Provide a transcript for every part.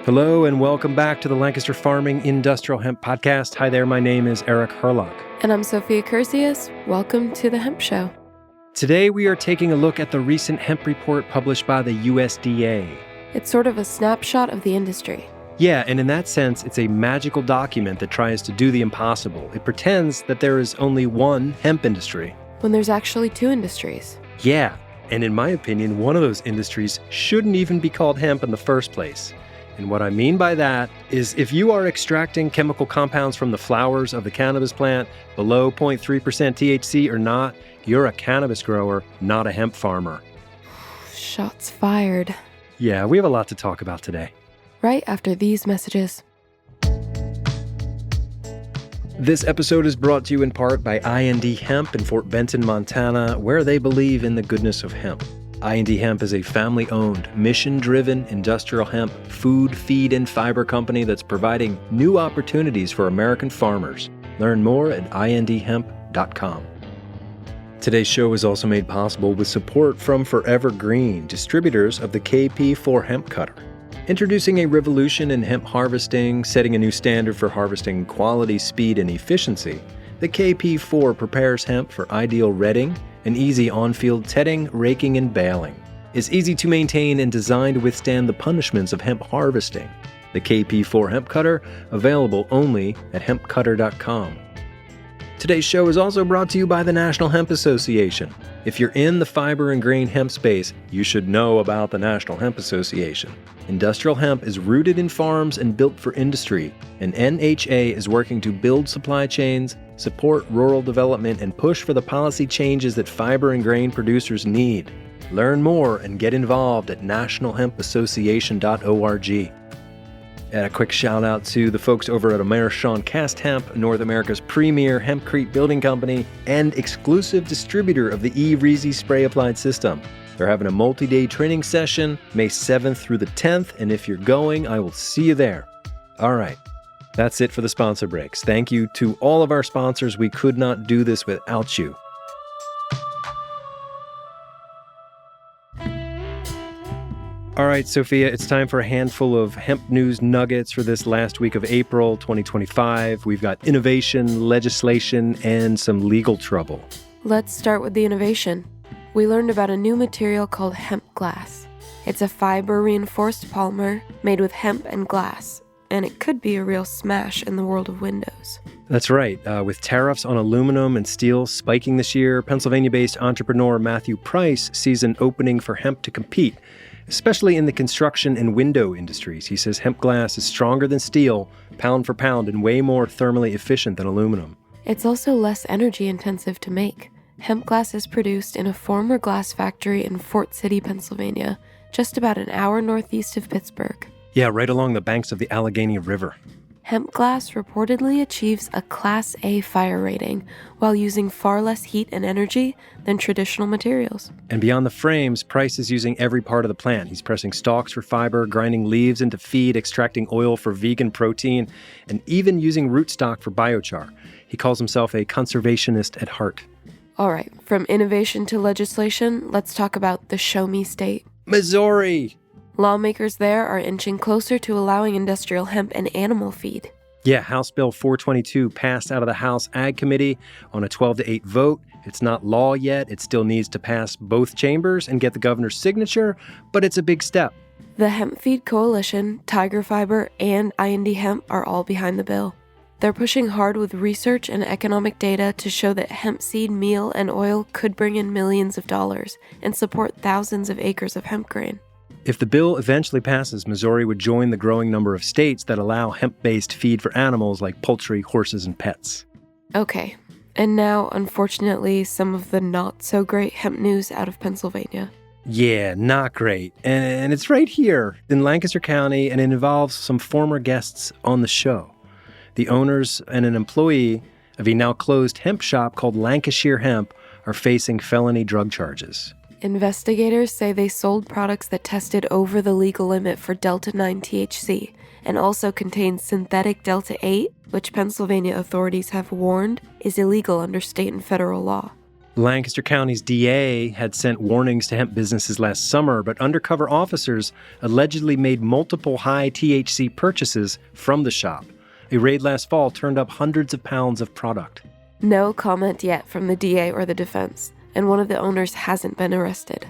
Hello and welcome back to the Lancaster Farming Industrial Hemp Podcast. Hi there, my name is Eric Herlock. And I'm Sophia Cursius. Welcome to the Hemp Show. Today we are taking a look at the recent Hemp Report published by the USDA. It's sort of a snapshot of the industry. Yeah, and in that sense, it's a magical document that tries to do the impossible. It pretends that there is only one hemp industry. When there's actually two industries. Yeah, and in my opinion, one of those industries shouldn't even be called hemp in the first place. And what I mean by that is if you are extracting chemical compounds from the flowers of the cannabis plant below 0.3% THC or not, you're a cannabis grower, not a hemp farmer. Shots fired. Yeah, we have a lot to talk about today. Right after these messages. This episode is brought to you in part by I&D Hemp in Fort Benton, Montana, where they believe in the goodness of hemp. I&D Hemp is a family-owned, mission-driven industrial hemp food, feed, and fiber company that's providing new opportunities for American farmers. Learn more at indhemp.com. Today's show is also made possible with support from Forever Green, distributors of the KP4 hemp cutter. Introducing a revolution in hemp harvesting, setting a new standard for harvesting quality, speed, and efficiency, the KP4 prepares hemp for ideal retting and easy on-field tedding, raking, and baling. It's easy to maintain and designed to withstand the punishments of hemp harvesting. The KP4 hemp cutter, available only at hempcutter.com. Today's show is also brought to you by the National Hemp Association. If you're in the fiber and grain hemp space, you should know about the National Hemp Association. Industrial hemp is rooted in farms and built for industry, and NHA is working to build supply chains, support rural development, and push for the policy changes that fiber and grain producers need. Learn more and get involved at nationalhempassociation.org. And a quick shout out to the folks over at Amerishawn Cast Hemp, North America's premier hempcrete building company and exclusive distributor of the E-Reezy spray applied system. They're having a multi-day training session, May 7th through the 10th, and if you're going, I will see you there. All right, that's it for the sponsor breaks. Thank you to all of our sponsors. We could not do this without you. All right, Sophia, it's time for a handful of hemp news nuggets for this last week of April 2025. We've got innovation, legislation, and some legal trouble. Let's start with the innovation. We learned about a new material called hemp glass. It's a fiber-reinforced polymer made with hemp and glass, and it could be a real smash in the world of windows. That's right. With tariffs on aluminum and steel spiking this year, Pennsylvania-based entrepreneur Matthew Price sees an opening for hemp to compete, especially in the construction and window industries. He says hemp glass is stronger than steel, pound for pound, and way more thermally efficient than aluminum. It's also less energy intensive to make. Hemp glass is produced in a former glass factory in Fort City, Pennsylvania, just about an hour northeast of Pittsburgh. Yeah, right along the banks of the Allegheny River. Hemp glass reportedly achieves a Class A fire rating while using far less heat and energy than traditional materials. And beyond the frames, Price is using every part of the plant. He's pressing stalks for fiber, grinding leaves into feed, extracting oil for vegan protein, and even using rootstock for biochar. He calls himself a conservationist at heart. All right, from innovation to legislation, let's talk about the Show Me State. Missouri! Lawmakers there are inching closer to allowing industrial hemp and animal feed. Yeah, House Bill 422 passed out of the House Ag Committee on a 12-8 vote. It's not law yet. It still needs to pass both chambers and get the governor's signature, but it's a big step. The Hemp Feed Coalition, Tiger Fiber, and I&D Hemp are all behind the bill. They're pushing hard with research and economic data to show that hemp seed, meal, and oil could bring in millions of dollars and support thousands of acres of hemp grain. If the bill eventually passes, Missouri would join the growing number of states that allow hemp-based feed for animals like poultry, horses, and pets. Okay, and now, unfortunately, some of the not-so-great hemp news out of Pennsylvania. Yeah, not great. And it's right here in Lancaster County, and it involves some former guests on the show. The owners and an employee of a now-closed hemp shop called Lancashire Hemp are facing felony drug charges. Investigators say they sold products that tested over the legal limit for Delta-9 THC and also contained synthetic Delta-8, which Pennsylvania authorities have warned is illegal under state and federal law. Lancaster County's DA had sent warnings to hemp businesses last summer, but undercover officers allegedly made multiple high THC purchases from the shop. A raid last fall turned up hundreds of pounds of product. No comment yet from the DA or the defense, and one of the owners hasn't been arrested.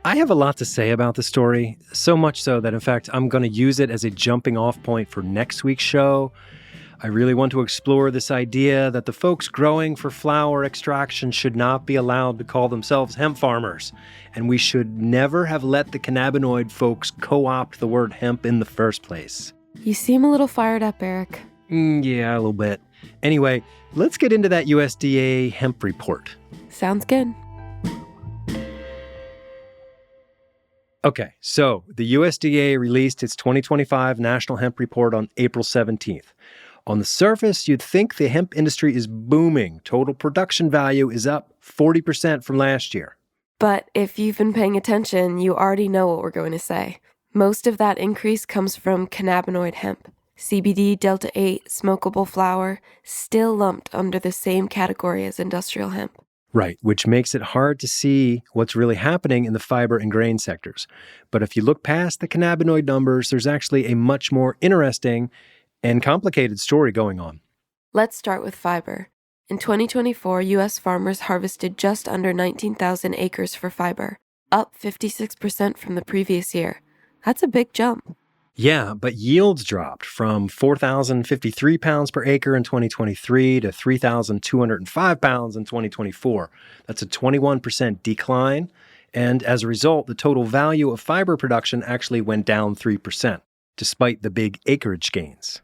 I have a lot to say about the story, so much so that, in fact, I'm going to use it as a jumping off point for next week's show. I really want to explore this idea that the folks growing for flower extraction should not be allowed to call themselves hemp farmers, and we should never have let the cannabinoid folks co-opt the word hemp in the first place. You seem a little fired up, Eric. Yeah, a little bit. Anyway, let's get into that USDA Hemp Report. Sounds good. Okay, so the USDA released its 2025 National Hemp Report on April 17th. On the surface, you'd think the hemp industry is booming. Total production value is up 40% from last year. But if you've been paying attention, you already know what we're going to say. Most of that increase comes from cannabinoid hemp. CBD, Delta-8, smokable flower, still lumped under the same category as industrial hemp. Right, which makes it hard to see what's really happening in the fiber and grain sectors. But if you look past the cannabinoid numbers, there's actually a much more interesting and complicated story going on. Let's start with fiber. In 2024, U.S. farmers harvested just under 19,000 acres for fiber, up 56% from the previous year. That's a big jump. Yeah, but yields dropped from 4,053 pounds per acre in 2023 to 3,205 pounds in 2024. That's a 21% decline. And as a result, the total value of fiber production actually went down 3%, despite the big acreage gains.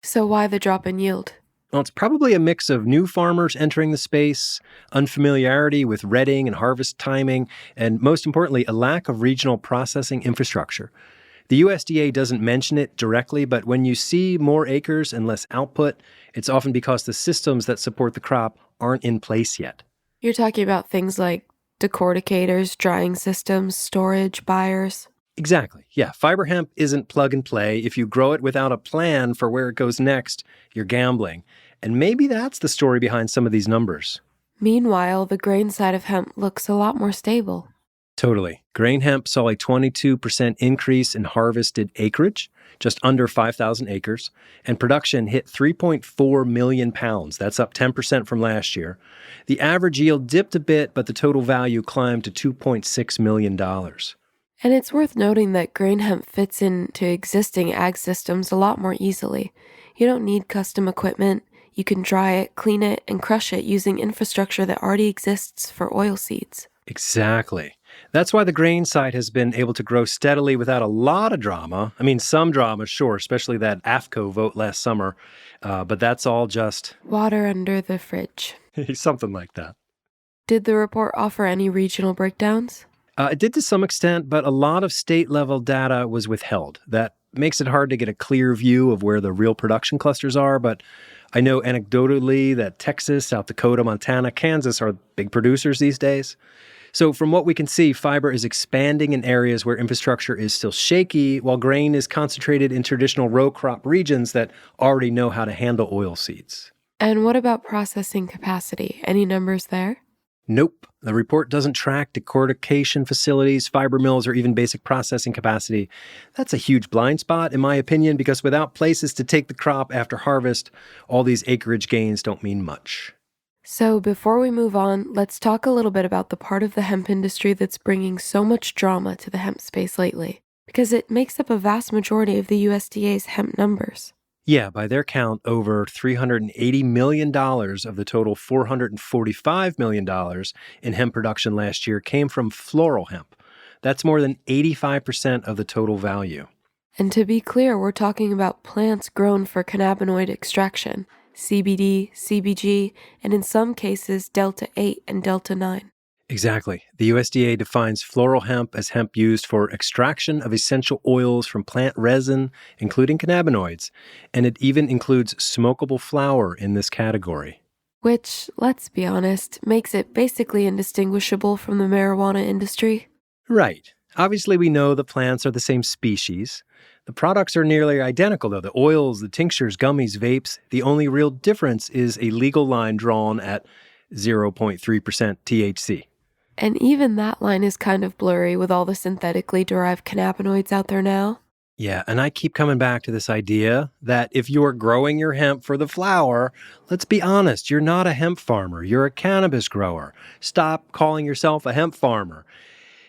So why the drop in yield? Well, it's probably a mix of new farmers entering the space, unfamiliarity with redding and harvest timing, and most importantly, a lack of regional processing infrastructure. The USDA doesn't mention it directly, but when you see more acres and less output, it's often because the systems that support the crop aren't in place yet. You're talking about things like decorticators, drying systems, storage, buyers. Exactly. Yeah, fiber hemp isn't plug and play. If you grow it without a plan for where it goes next, you're gambling. And maybe that's the story behind some of these numbers. Meanwhile, the grain side of hemp looks a lot more stable. Totally. Grain hemp saw a 22% increase in harvested acreage, just under 5,000 acres, and production hit 3.4 million pounds. That's up 10% from last year. The average yield dipped a bit, but the total value climbed to $2.6 million. And it's worth noting that grain hemp fits into existing ag systems a lot more easily. You don't need custom equipment. You can dry it, clean it, and crush it using infrastructure that already exists for oilseeds. Exactly. That's why the grain side has been able to grow steadily without a lot of drama. I mean, some drama, sure, especially that AFCO vote last summer. But that's all just water under the fridge. Something like that. Did the report offer any regional breakdowns? It did to some extent, but a lot of state-level data was withheld. That makes it hard to get a clear view of where the real production clusters are, but I know anecdotally that Texas, South Dakota, Montana, Kansas are big producers these days. So from what we can see, fiber is expanding in areas where infrastructure is still shaky, while grain is concentrated in traditional row crop regions that already know how to handle oilseeds. And what about processing capacity? Any numbers there? Nope. The report doesn't track decortication facilities, fiber mills, or even basic processing capacity. That's a huge blind spot, in my opinion, because without places to take the crop after harvest, all these acreage gains don't mean much. So before we move on, let's talk a little bit about the part of the hemp industry that's bringing so much drama to the hemp space lately, because it makes up a vast majority of the USDA's hemp numbers. Yeah, by their count, over $380 million of the total $445 million in hemp production last year came from floral hemp. That's more than 85% of the total value. And to be clear, we're talking about plants grown for cannabinoid extraction, CBD, CBG, and in some cases, Delta-8 and Delta-9. Exactly. The USDA defines floral hemp as hemp used for extraction of essential oils from plant resin, including cannabinoids, and it even includes smokable flower in this category. Which, let's be honest, makes it basically indistinguishable from the marijuana industry. Right. Obviously, we know the plants are the same species. The products are nearly identical, though. The oils, the tinctures, gummies, vapes. The only real difference is a legal line drawn at 0.3% THC. And even that line is kind of blurry with all the synthetically derived cannabinoids out there now. Yeah, and I keep coming back to this idea that if you're growing your hemp for the flower, let's be honest, you're not a hemp farmer, you're a cannabis grower. Stop calling yourself a hemp farmer.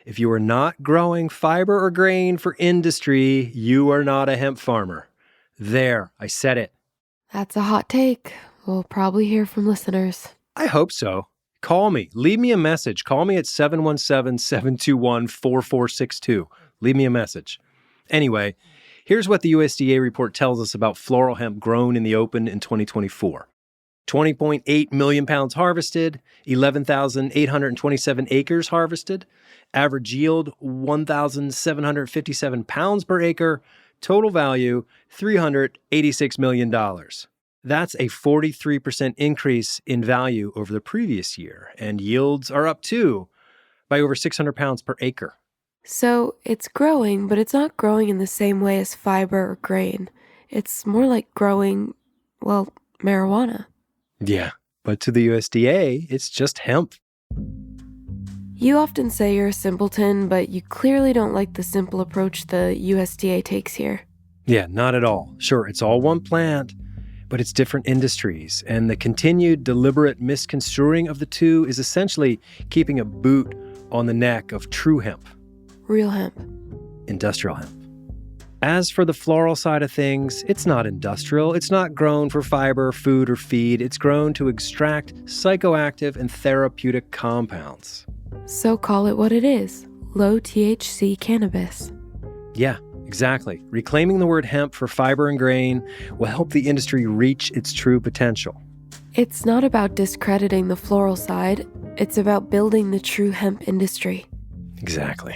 If you are not growing fiber or grain for industry, you are not a hemp farmer. There, I said it. That's a hot take. We'll probably hear from listeners. I hope so. Call me. Leave me a message. Call me at 717-721-4462. Leave me a message. Anyway, here's what the USDA report tells us about floral hemp grown in the open in 2024. 20.8 million pounds harvested, 11,827 acres harvested, average yield 1,757 pounds per acre, total value $386 million. That's a 43% increase in value over the previous year, and yields are up too by over 600 pounds per acre. So it's growing, but it's not growing in the same way as fiber or grain. It's more like growing, well, marijuana. Yeah, but to the USDA, it's just hemp. You often say you're a simpleton, but you clearly don't like the simple approach the USDA takes here. Yeah, not at all. Sure, it's all one plant, but it's different industries, and the continued deliberate misconstruing of the two is essentially keeping a boot on the neck of true hemp. Real hemp. Industrial hemp. As for the floral side of things, it's not industrial. It's not grown for fiber, food, or feed. It's grown to extract psychoactive and therapeutic compounds. So call it what it is. Low THC cannabis. Yeah, exactly. Reclaiming the word hemp for fiber and grain will help the industry reach its true potential. It's not about discrediting the floral side. It's about building the true hemp industry. Exactly.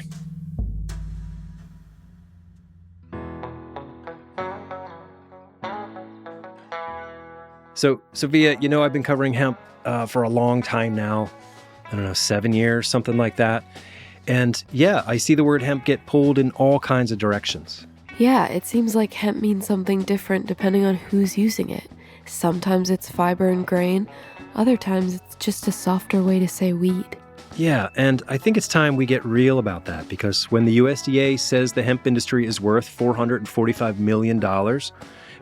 So, Sophia, I've been covering hemp for a long time now. 7 years, something like that. And yeah, I see the word hemp get pulled in all kinds of directions. Yeah, it seems like hemp means something different depending on who's using it. Sometimes it's fiber and grain. Other times it's just a softer way to say weed. Yeah, and I think it's time we get real about that, because when the USDA says the hemp industry is worth $445 million,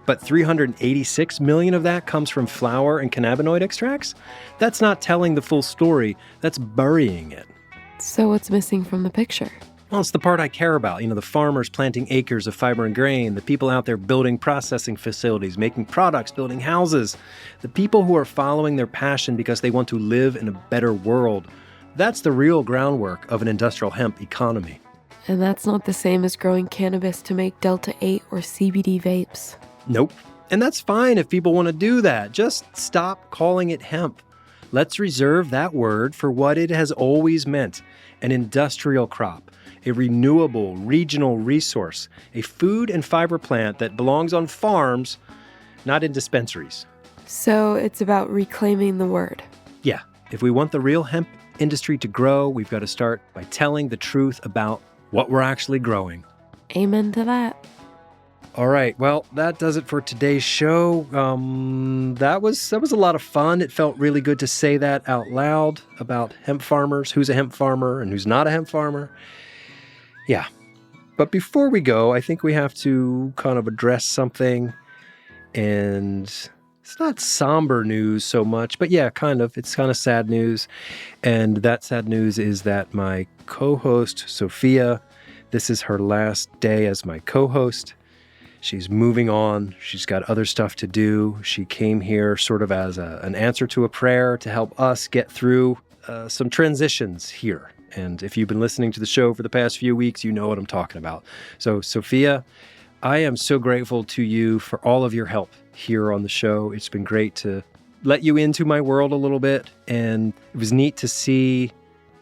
but $386 million of that comes from flower and cannabinoid extracts, that's not telling the full story, that's burying it. So what's missing from the picture? Well, it's the part I care about. The farmers planting acres of fiber and grain, the people out there building processing facilities, making products, building houses, the people who are following their passion because they want to live in a better world. That's the real groundwork of an industrial hemp economy. And that's not the same as growing cannabis to make Delta 8 or CBD vapes. Nope. And that's fine if people want to do that. Just stop calling it hemp. Let's reserve that word for what it has always meant: an industrial crop, a renewable regional resource, a food and fiber plant that belongs on farms, not in dispensaries. So it's about reclaiming the word. Yeah. If we want the real hemp industry to grow, we've got to start by telling the truth about what we're actually growing. Amen to that. All right. Well, that does it for today's show. That was a lot of fun. It felt really good to say that out loud about hemp farmers, who's a hemp farmer and who's not a hemp farmer. Yeah. But before we go, I think we have to kind of address something. And it's not somber news so much, but yeah, kind of. It's kind of sad news. And that sad news is that my co-host, Sophia, this is her last day as my co-host. She's moving on. She's got other stuff to do. She came here sort of as an answer to a prayer to help us get through some transitions here. And if you've been listening to the show for the past few weeks, you know what I'm talking about. So, Sophia, I am so grateful to you for all of your help here on the show. It's been great to let you into my world a little bit. And it was neat to see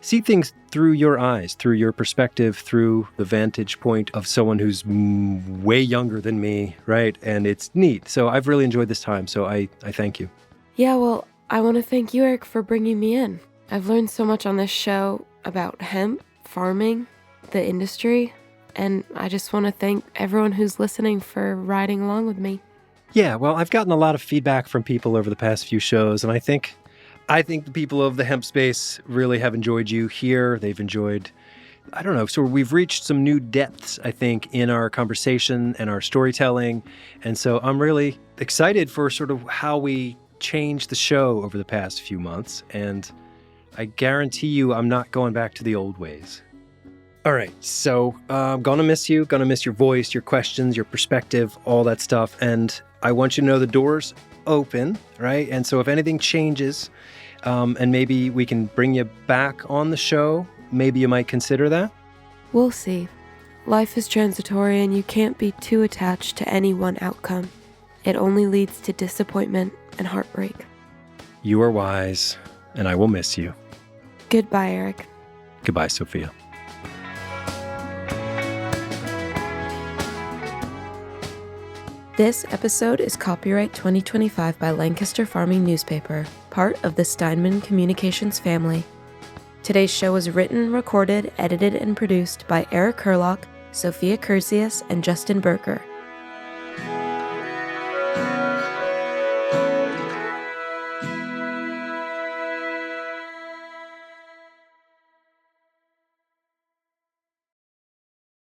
things through your eyes, through your perspective, through the vantage point of someone who's way younger than me, right? And it's neat. So I've really enjoyed this time. So I thank you. Yeah, well, I want to thank you, Eric, for bringing me in. I've learned so much on this show about hemp, farming, the industry, and I just want to thank everyone who's listening for riding along with me. Yeah, well, I've gotten a lot of feedback from people over the past few shows, and I think I think the people of the hemp space really have enjoyed you here. They've enjoyed, I don't know, so we've reached some new depths, I think, in our conversation and our storytelling. And so I'm really excited for sort of how we changed the show over the past few months. And I guarantee you I'm not going back to the old ways. All right, so I'm going to miss you, going to miss your voice, your questions, your perspective, all that stuff. And I want you to know the door's open, right? And so if anything changes, and maybe we can bring you back on the show, maybe you might consider that. We'll see. Life is transitory and you can't be too attached to any one outcome. It only leads to disappointment and heartbreak. You are wise, and I will miss you. Goodbye, Eric. Goodbye, Sophia. This episode is copyright 2025 by Lancaster Farming Newspaper, part of the Steinman Communications family. Today's show was written, recorded, edited, and produced by Eric Kurlock, Sophia Cursius, and Justin Berker.